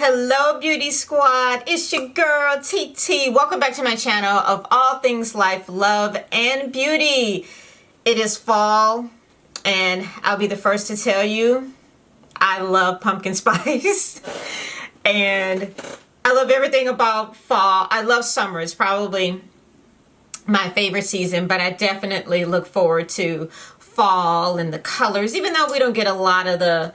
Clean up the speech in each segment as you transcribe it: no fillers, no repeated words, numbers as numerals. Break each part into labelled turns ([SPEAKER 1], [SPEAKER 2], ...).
[SPEAKER 1] Hello beauty squad, it's your girl TeeTee. Welcome back to my channel of all things life, love, and beauty. It is fall and I'll be the first to tell you I love pumpkin spice and I love everything about fall. I love summer. It's probably my favorite season, but I definitely look forward to fall and the colors, even though we don't get a lot of the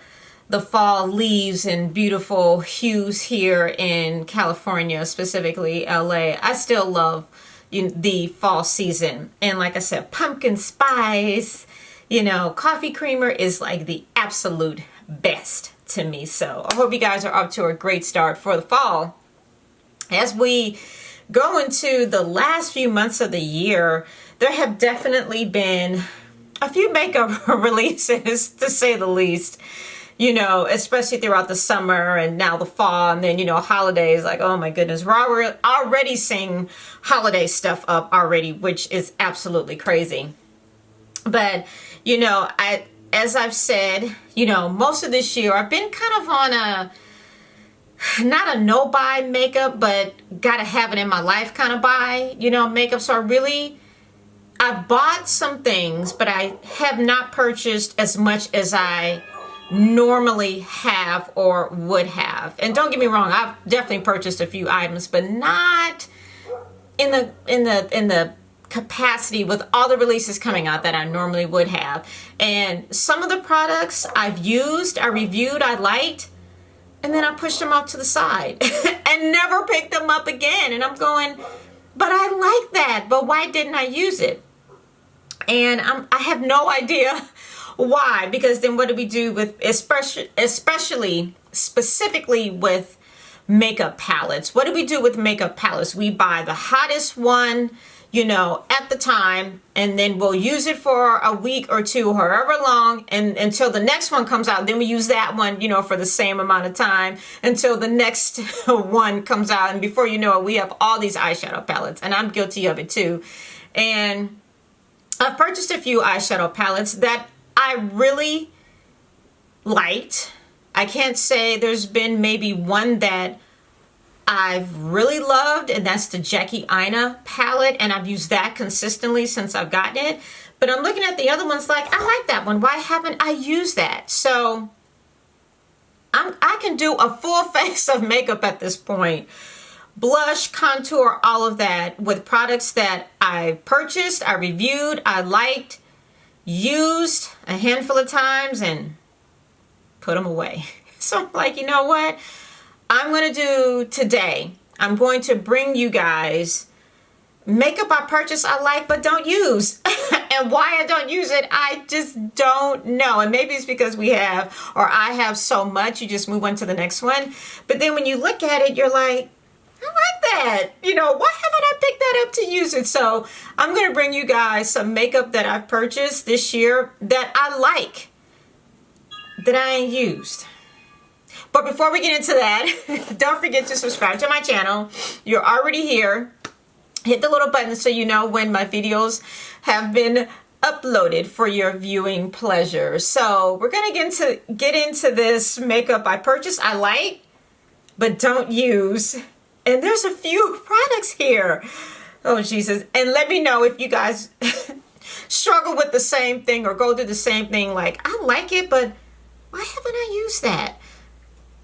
[SPEAKER 1] fall leaves and beautiful hues here in California, specifically LA. I still love the fall season. And like I said, pumpkin spice, coffee creamer is like the absolute best to me. So I hope you guys are up to a great start for the fall. As we go into the last few months of the year, there have definitely been a few makeup releases, to say the least. Especially throughout the summer and now the fall, and then, holidays, like, oh my goodness, we're already seeing holiday stuff up already, which is absolutely crazy. But, as I've said, most of this year, I've been kind of on not a no-buy makeup, but gotta have it in my life kind of buy, makeup. So I've bought some things, but I have not purchased as much as I normally have or would have. And don't get me wrong, I've definitely purchased a few items, but not in the capacity with all the releases coming out that I normally would have. And some of the products I've used, I reviewed, I liked, and then I pushed them off to the side and never picked them up again. And I'm going, but I like that, but why didn't I use it? And I have no idea why, because then what do we do with, specifically with makeup palettes? What do we do with makeup palettes? We buy the hottest one, at the time, and then we'll use it for a week or two, however long, and until the next one comes out. Then we use that one, for the same amount of time until the next one comes out. And before you know it, we have all these eyeshadow palettes, and I'm guilty of it too. And I've purchased a few eyeshadow palettes that I really liked. I can't say there's been maybe one that I've really loved, and that's the Jackie Aina palette, and I've used that consistently since I've gotten it. But I'm looking at the other ones like, I like that one. Why haven't I used that? So I can do a full face of makeup at this point. Blush, contour, all of that with products that I purchased, I reviewed, I liked, used a handful of times, and put them away. So I'm like, you know what I'm going to do today? I'm going to bring you guys makeup I purchased, I like, but don't use. And why I don't use it, I just don't know. And maybe it's because I have so much, you just move on to the next one. But then when you look at it, you're like, I like that. Why haven't I picked that up to use it? So I'm going to bring you guys some makeup that I've purchased this year that I like, that I ain't used. But before we get into that, don't forget to subscribe to my channel. You're already here. Hit the little button so you know when my videos have been uploaded for your viewing pleasure. So we're going to get into this makeup I purchased, I like, but don't use. And there's a few products here. Oh, Jesus. And let me know if you guys struggle with the same thing or go through the same thing. Like, I like it, but why haven't I used that?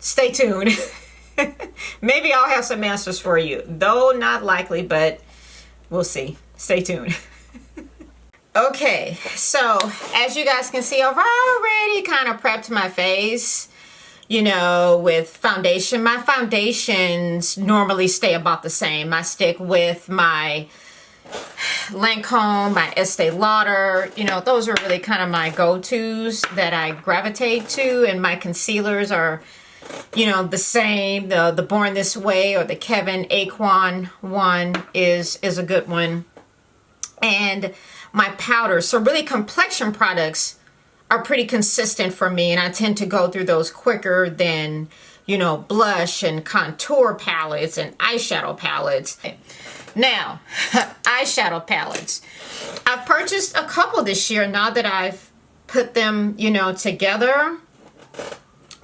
[SPEAKER 1] Stay tuned. Maybe I'll have some answers for you. Though not likely, but we'll see. Stay tuned. Okay, so as you guys can see, I've already kind of prepped my face. With foundation. My foundations normally stay about the same. I stick with my Lancome, my Estee Lauder. Those are really kind of my go-tos that I gravitate to. And my concealers are, the same. The Born This Way or the Kevin Aquan one is a good one. And my powders. So really complexion products are pretty consistent for me, and I tend to go through those quicker than, blush and contour palettes and eyeshadow palettes. Now, eyeshadow palettes. I've purchased a couple this year now that I've put them, together.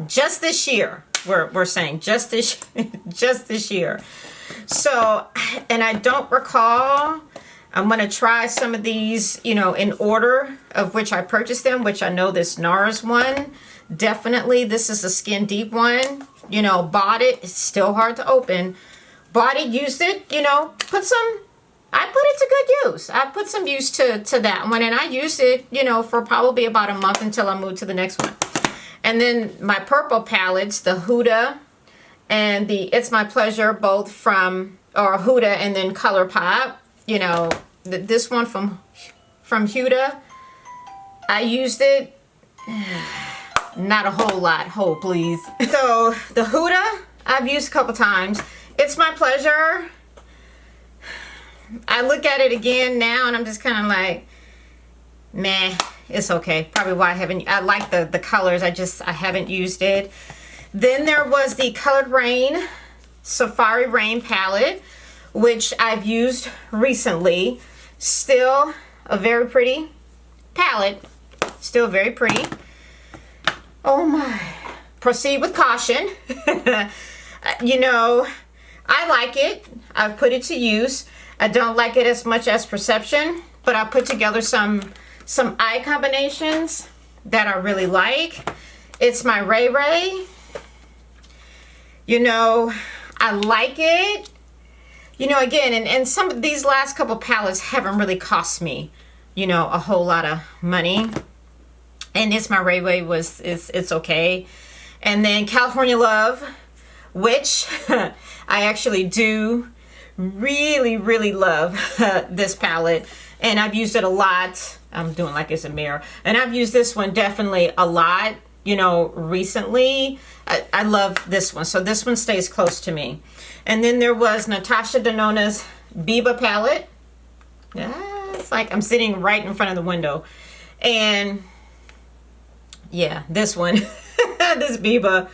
[SPEAKER 1] Just this year, we're saying just this just this year. So, and I don't recall. I'm going to try some of these, you know, in order of which I purchased them, which I know this NARS one, definitely, this is a Skin Deep one, you know, bought it. It's still hard to open. Bought it, used it, you know, I put it to good use. I put some use to that one, and I used it, you know, for probably about a month until I moved to the next one. And then my purple palettes, the Huda and the It's My Pleasure, both from, or Huda and then ColourPop, you know, this one from Huda, I used it, not a whole lot, hold please. So the Huda, I've used a couple times. It's My Pleasure, I look at it again now and I'm just kind of like, meh, it's okay. Probably why I like the colors, I haven't used it. Then there was the Colored Rain Safari Rain palette, which I've used recently. Still a very pretty palette. Still very pretty. Oh my. Proceed with caution. You know, I like it. I've put it to use. I don't like it as much as Perception, but I put together some eye combinations that I really like. It's my Ray Ray. You know, I like it. You know, again, and some of these last couple palettes haven't really cost me, you know, a whole lot of money. And It's My Ray Ray it's okay. And then California Love, which I actually do really love this palette, and I've used it a lot. I'm doing like it's a mirror, and I've used this one definitely a lot, you know, recently. I love this one, so this one stays close to me. And then there was Natasha Denona's Biba palette. It's like I'm sitting right in front of the window, and yeah, this one this Biba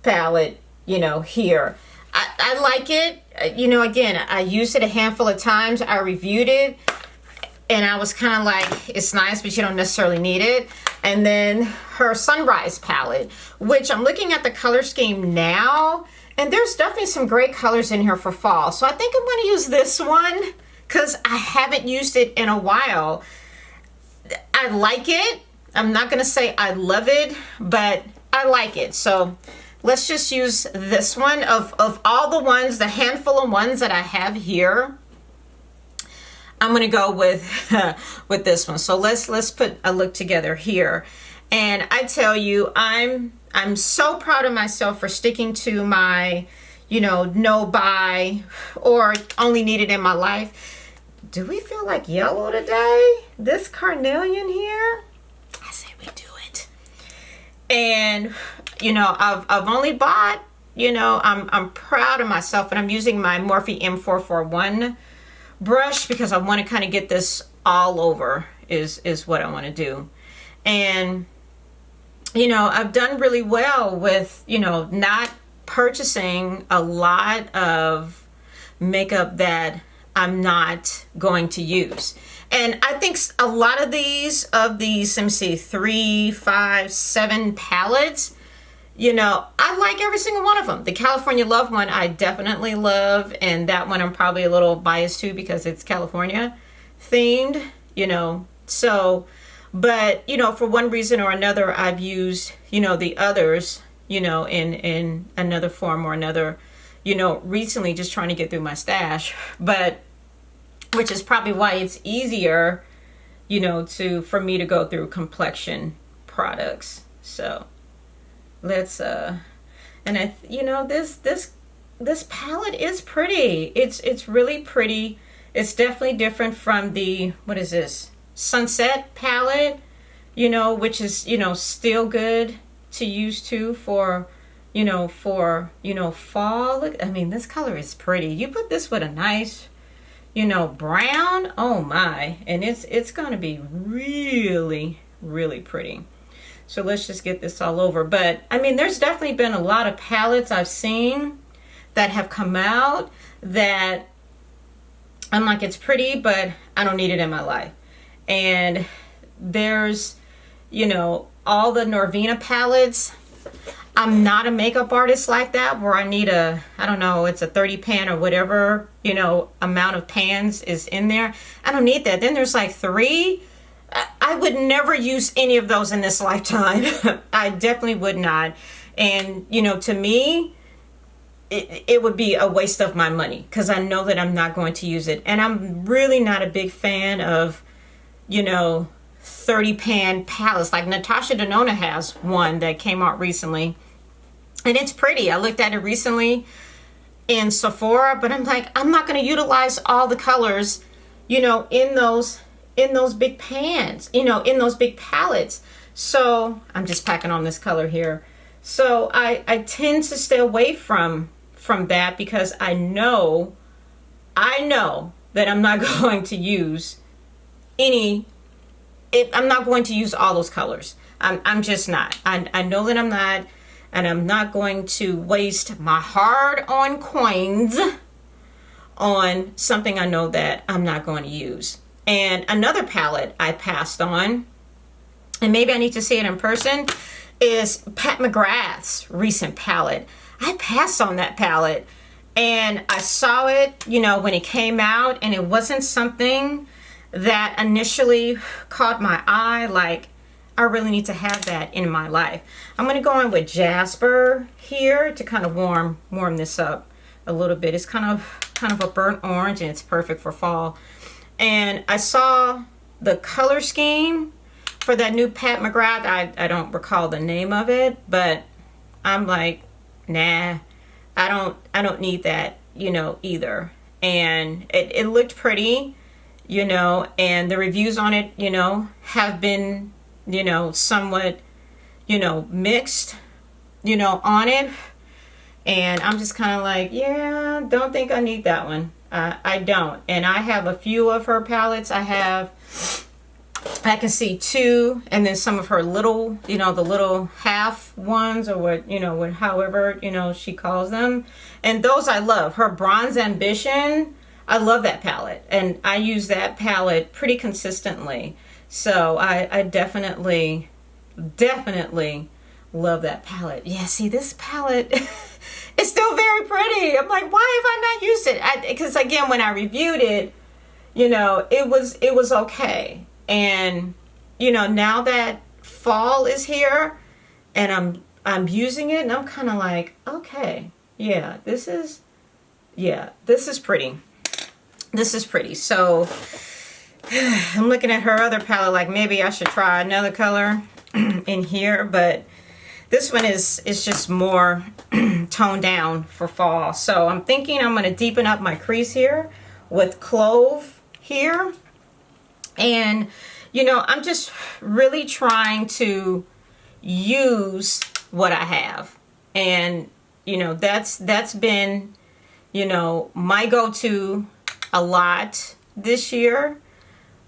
[SPEAKER 1] palette, you know, here, I like it. You know, again, I used it a handful of times. I reviewed it and I was kind of like, it's nice, but you don't necessarily need it. And then her Sunrise palette, which I'm looking at the color scheme now, and there's definitely some great colors in here for fall. So I think I'm going to use this one because I haven't used it in a while. I like it. I'm not going to say I love it, but I like it. So let's just use this one. Of all the ones, the handful of ones that I have here, I'm going to go with with this one. So let's put a look together here. And I tell you, I'm so proud of myself for sticking to my, you know, no buy or only need it in my life. Do we feel like yellow today? This carnelian here? I say we do it. And you know, I've only bought, you know, I'm proud of myself, and I'm using my Morphe M441 brush because I want to kind of get this all over is what I want to do. And you know, I've done really well with, you know, not purchasing a lot of makeup that I'm not going to use. And I think a lot of these, let me see, 3, 5, 7 palettes, you know, I like every single one of them. The California Love one I definitely love, and that one I'm probably a little biased to because it's California themed, you know. So, but, you know, for one reason or another, I've used, you know, the others, you know, in another form or another, you know, recently, just trying to get through my stash. But which is probably why it's easier, you know, for me to go through complexion products. So let's and you know, this palette is pretty. It's really pretty. It's definitely different from the, what is this, Sunset palette, you know, which is, you know, still good to use too for, you know, fall. Look, I mean, this color is pretty. You put this with a nice, you know, brown, oh my, and it's gonna be really pretty. So let's just get this all over. But I mean, there's definitely been a lot of palettes I've seen that have come out that I'm like, it's pretty, but I don't need it in my life. And there's, you know, all the Norvina palettes. I'm not a makeup artist like that where I need I don't know, it's a 30 pan or whatever, you know, amount of pans is in there. I don't need that. Then there's like 3. I would never use any of those in this lifetime. I definitely would not. And, you know, to me, it would be a waste of my money because I know that I'm not going to use it. And I'm really not a big fan of, you know, 30 pan palettes. Like Natasha Denona has one that came out recently. And it's pretty. I looked at it recently in Sephora, but I'm like, I'm not going to utilize all the colors, you know, in those big pans, you know, in those big palettes. So I'm just packing on this color here. So I tend to stay away from that because I know that I'm not going to use I'm not going to use all those colors. I'm just not. I know that I'm not, and I'm not going to waste my hard-earned coins on something I know that I'm not going to use. And another palette I passed on, and maybe I need to see it in person, is Pat McGrath's recent palette. I passed on that palette, and I saw it, you know, when it came out, and it wasn't something that initially caught my eye. Like, I really need to have that in my life. I'm going to go in with Jasper here to kind of warm this up a little bit. It's kind of a burnt orange, and it's perfect for fall. And I saw the color scheme for that new Pat McGrath. I don't recall the name of it, but I'm like, nah, I don't need that, you know, either. And it looked pretty, you know, and the reviews on it, you know, have been, you know, somewhat, you know, mixed, you know, on it. And I'm just kind of like, yeah, don't think I need that one. I don't. And I have a few of her palettes. I can see 2, and then some of her little, you know, the little half ones, or what, you know, however, you know, she calls them. And those I love. Her Bronze Ambition, I love that palette, and I use that palette pretty consistently. So I definitely love that palette. Yeah, see, this palette it's still very pretty. I'm like, why have I not used it? Because again, when I reviewed it, you know, it was okay. And you know, now that fall is here and I'm using it, and I'm kind of like, okay, yeah, this is pretty. This is pretty. So I'm looking at her other palette, like maybe I should try another color in here, but this one is just more toned down for fall. So I'm thinking I'm going to deepen up my crease here with Clove here. And, you know, I'm just really trying to use what I have. And, you know, that's been, you know, my go-to a lot this year.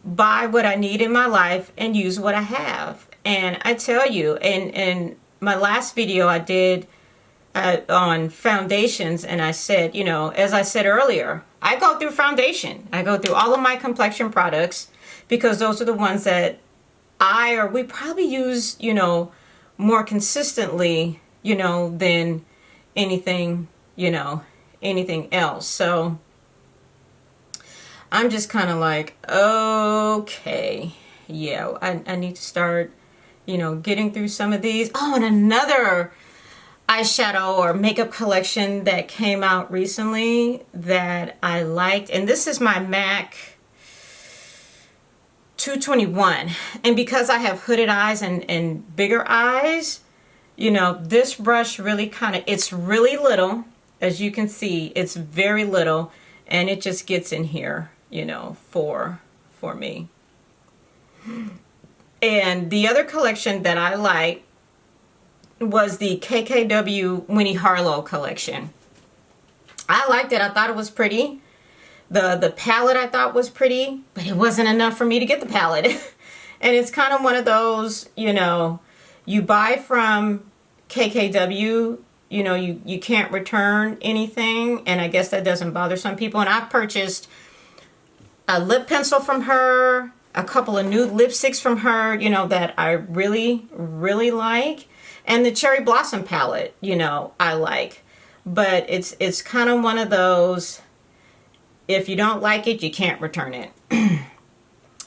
[SPEAKER 1] Buy what I need in my life and use what I have. And I tell you, in my last video I did on foundations, and I said, you know, as I said earlier, I go through foundation. I go through all of my complexion products because those are the ones that we probably use, you know, more consistently, you know, than anything, you know, anything else. So I'm just kind of like, okay, yeah, I need to start, you know, getting through some of these. Oh, and another eyeshadow or makeup collection that came out recently that I liked, and this is my MAC 221. And because I have hooded eyes and bigger eyes, you know, this brush really it's really little, as you can see, it's very little, and it just gets in here, you know, for me. And the other collection that I like was the KKW Winnie Harlow collection. I liked it. I thought it was pretty. The palette I thought was pretty, but it wasn't enough for me to get the palette. And it's kind of one of those, you know, you buy from KKW, you know, you can't return anything, and I guess that doesn't bother some people. And I've purchased a lip pencil from her, a couple of nude lipsticks from her, you know, that I really, really like. And the Cherry Blossom palette, you know, I like. But it's kind of one of those, if you don't like it, you can't return it.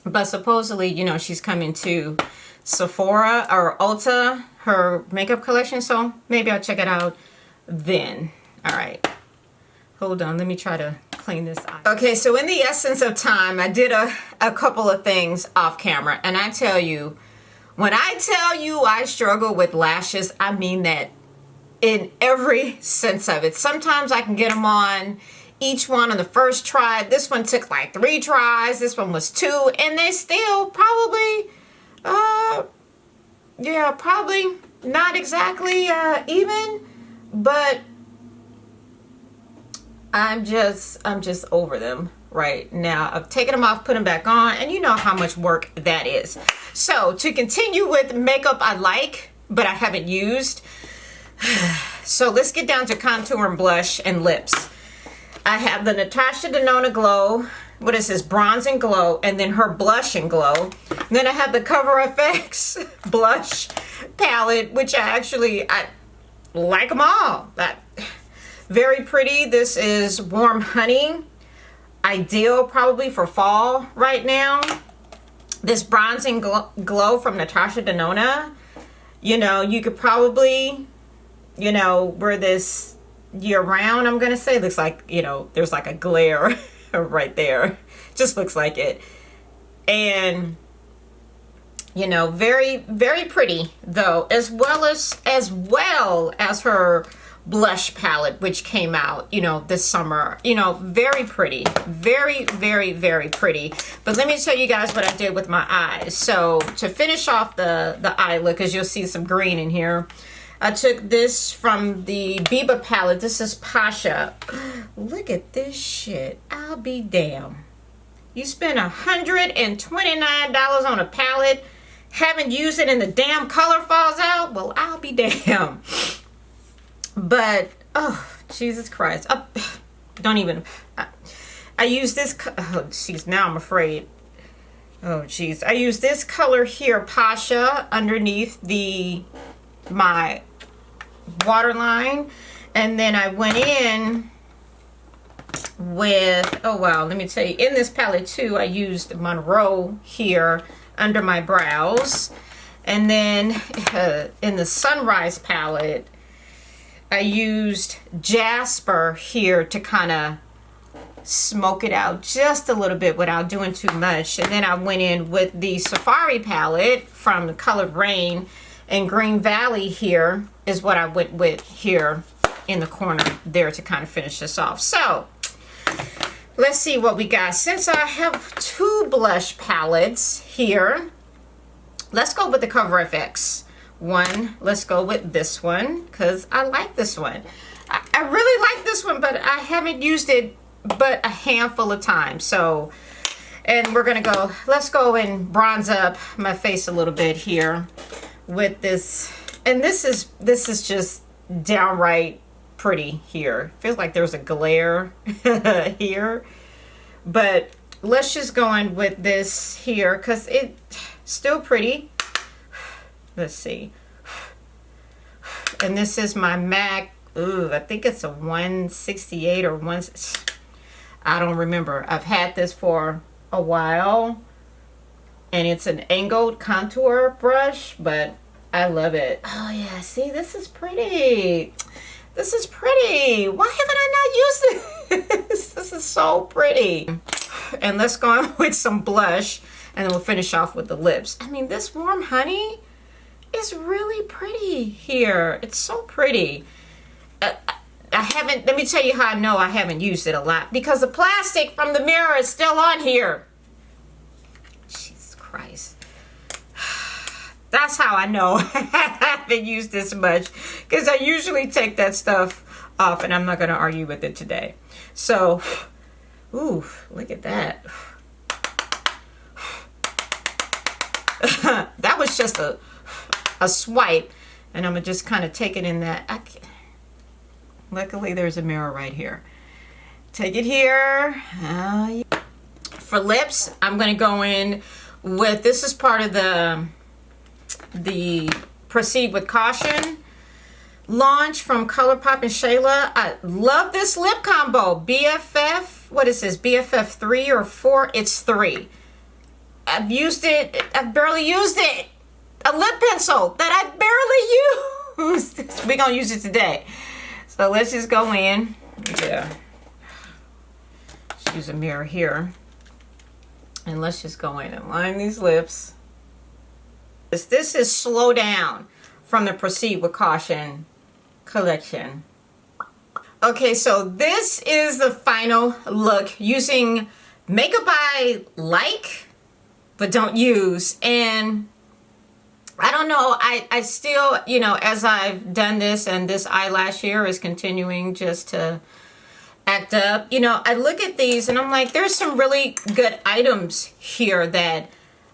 [SPEAKER 1] But supposedly, you know, she's coming to Sephora or Ulta, her makeup collection. So maybe I'll check it out then. All right. Hold on. Let me try to clean this eye. Okay, so in the essence of time, I did a couple of things off camera. And I tell you, when I tell you I struggle with lashes, I mean that in every sense of it. Sometimes I can get them on, each one on the first try. This one took like 3 tries. This one was 2. And they still probably, yeah, probably not exactly even. But I'm just over them right now. I've taken them off, put them back on, and you know how much work that is. So to continue with makeup I like, but I haven't used. So let's get down to contour and blush and lips. I have the Natasha Denona Glow. What is this? Bronze and Glow, and then her Blush and Glow. And then I have the Cover FX blush palette, which I like them all. Very pretty. This is Warm Honey. Ideal probably for fall right now. This Bronze and Glow from Natasha Denona. You know, you could probably, you know, wear this year round, I'm going to say. Looks like, you know, there's like a glare right there. Just looks like it. And, you know, very, very pretty though, as well as her blush palette, which came out, you know, this summer. You know, very pretty. Very, very, very pretty. But let me tell you guys what I did with my eyes. So to finish off the eye look, as you'll see some green in here, I took this from the Biba palette. This is Pasha. Look at this shit. I'll be damn. You spend $129 on a palette, haven't used it, and the damn color falls out? Well, I'll be damn. But, oh, Jesus Christ. Don't even. I use this. Oh, jeez, now I'm afraid. Oh, jeez. I use this color here, Pasha, underneath my waterline. And then I went in with, oh, wow, let me tell you, in this palette, too, I used Monroe here under my brows. And then in the Sunrise palette, I used Jasper here to kind of smoke it out just a little bit without doing too much. And then I went in with the Safari palette from the Colored Rain, and Green Valley here is what I went with here in the corner there to kind of finish this off. So let's see what we got. Since I have 2 blush palettes here, let's go with the Cover FX one. Let's go with this one because I like this one. I really like this one, but I haven't used it but a handful of times. So, and we're gonna go, let's go and bronze up my face a little bit here with this. And this is just downright pretty here. Feels like there's a glare here, but let's just go in with this here because it's still pretty. Let's see. And this is my MAC. Ooh, I think it's a 168 or 1. I don't remember. I've had this for a while. And it's an angled contour brush, but I love it. Oh yeah, see, this is pretty. This is pretty. Why haven't I not used this? This is so pretty. And let's go on with some blush, and then we'll finish off with the lips. I mean, this Warm Honey is really pretty here. It's so pretty. I haven't, let me tell you how I know I haven't used it a lot, because the plastic from the mirror is still on here. Jesus Christ. That's how I know I haven't used this much, because I usually take that stuff off, and I'm not going to argue with it today. So, ooh, look at that. That was just a swipe, and I'm gonna just kind of take it in that. Luckily there's a mirror right here. Take it here. For lips, I'm gonna go in with, this is part of the Proceed with Caution launch from ColourPop and Shayla. I love this lip combo. BFF, what is this? BFF 3 or 4? It's 3. I've used it. I've barely used it. A lip pencil that I barely used. We're going to use it today. So let's just go in. Yeah. Let's use a mirror here. And let's just go in and line these lips. This is Slow Down from the Proceed with Caution collection. Okay, so this is the final look using makeup I like but don't use. And I don't know, I still, you know, as I've done this and this eyelash here is continuing just to act up, you know, I look at these and I'm like, there's some really good items here that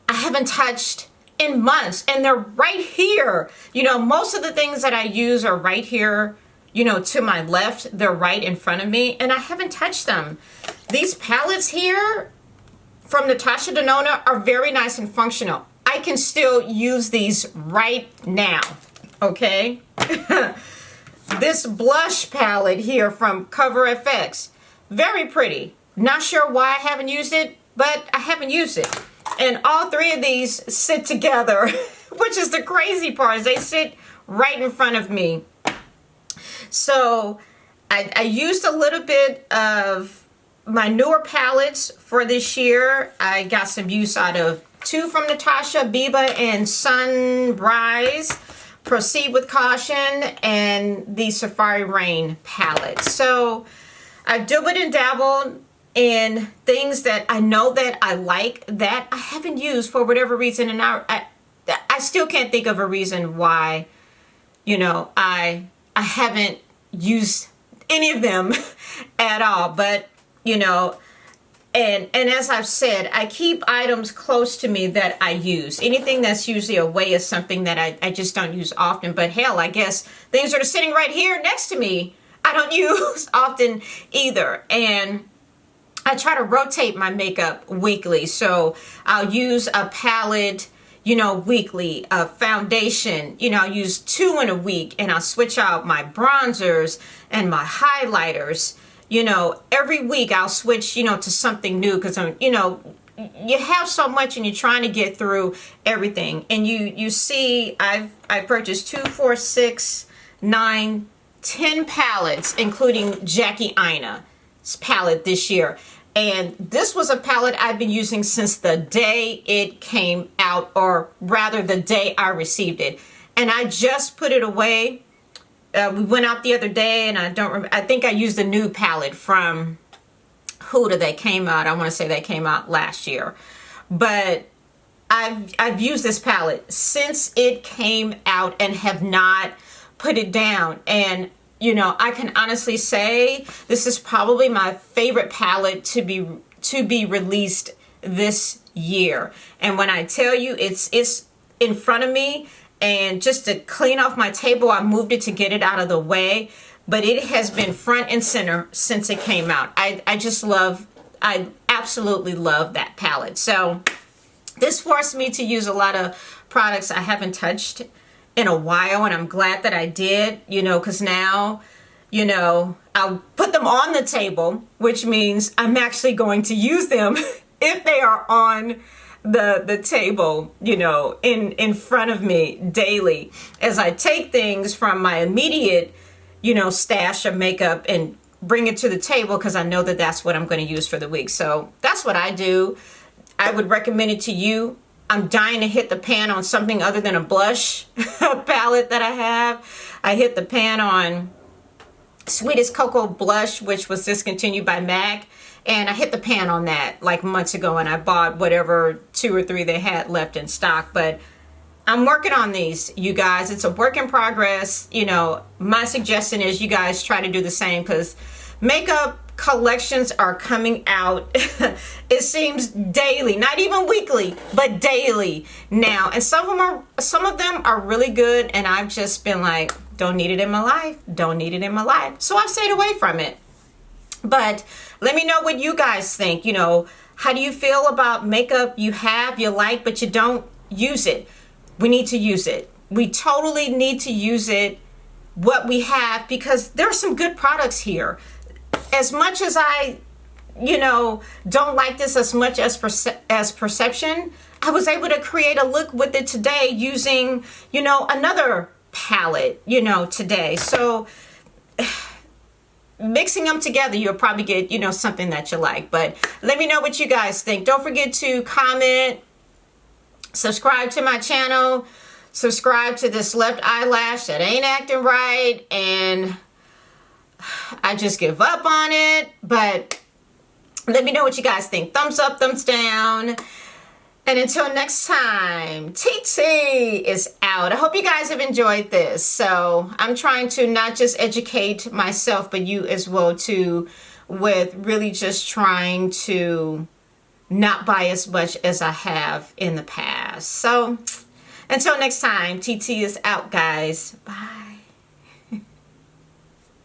[SPEAKER 1] I haven't touched in months, and they're right here. You know, most of the things that I use are right here, you know, to my left. They're right in front of me, and I haven't touched them. These palettes here from Natasha Denona are very nice and functional. I can still use these right now, okay? This blush palette here from Cover FX, very pretty. Not sure why I haven't used it, but I haven't used it. And all three of these sit together, which is the crazy part, is they sit right in front of me. So I used a little bit of my newer palettes for this year. I got some use out of 2 from Natasha, Biba and Sunrise, Proceed with Caution, and the Safari Rain palette. So I've dabbled and dabbled in things that I know that I like that I haven't used for whatever reason, and I still can't think of a reason why, you know, I haven't used any of them at all. But you know, and as I've said, I keep items close to me that I use. Anything that's usually away is something that I just don't use often. But hell, I guess things that are sitting right here next to me I don't use often either. And I try to rotate my makeup weekly, so I'll use a palette, you know, weekly, a foundation, you know, I'll use 2 in a week, and I'll switch out my bronzers and my highlighters, you know, every week I'll switch, you know, to something new, because I'm, you know, you have so much and you're trying to get through everything. And you see, I purchased 2, 4, 6, 9, 10 palettes, including Jackie Aina's palette this year. And this was a palette I've been using since the day it came out, or rather the day I received it. And I just put it away. We went out the other day, and I don't remember. I think I used the new palette from Huda that came out. I want to say that came out last year. But I've used this palette since it came out and have not put it down. And you know, I can honestly say this is probably my favorite palette to be released this year. And when I tell you it's in front of me, and just to clean off my table, I moved it to get it out of the way, but it has been front and center since it came out. I absolutely love that palette. So this forced me to use a lot of products I haven't touched in a while, and I'm glad that I did, you know, because now, you know, I'll put them on the table, which means I'm actually going to use them if they are on the table, you know, in front of me daily, as I take things from my immediate, you know, stash of makeup and bring it to the table, because I know that that's what I'm going to use for the week. So that's what I do. I would recommend it to you. I'm dying to hit the pan on something other than a blush palette that I have. I hit the pan on Sweetest Cocoa Blush, which was discontinued by MAC. And I hit the pan on that like months ago, and I bought whatever 2 or 3 they had left in stock. But I'm working on these, you guys. It's a work in progress. You know, my suggestion is you guys try to do the same, because makeup collections are coming out it seems daily, not even weekly, but daily now. And some of them are really good, and I've just been like, don't need it in my life, don't need it in my life. So I've stayed away from it. But let me know what you guys think. You know, how do you feel about makeup you have, you like, but you don't use it? We need to use it. We totally need to use it, what we have, because there's some good products here. As much as I, don't like this as much as perception, I was able to create a look with it today using, another palette, today. So mixing them together, you'll probably get, something that you like. But let me know what you guys think. Don't forget to comment, subscribe to my channel, subscribe to this left eyelash that ain't acting right, and I just give up on it. But let me know what you guys think. Thumbs up, thumbs down. And until next time, TeeTee is out. I hope you guys have enjoyed this. So I'm trying to not just educate myself, but you as well too, with really just trying to not buy as much as I have in the past. So until next time, TeeTee is out, guys. Bye.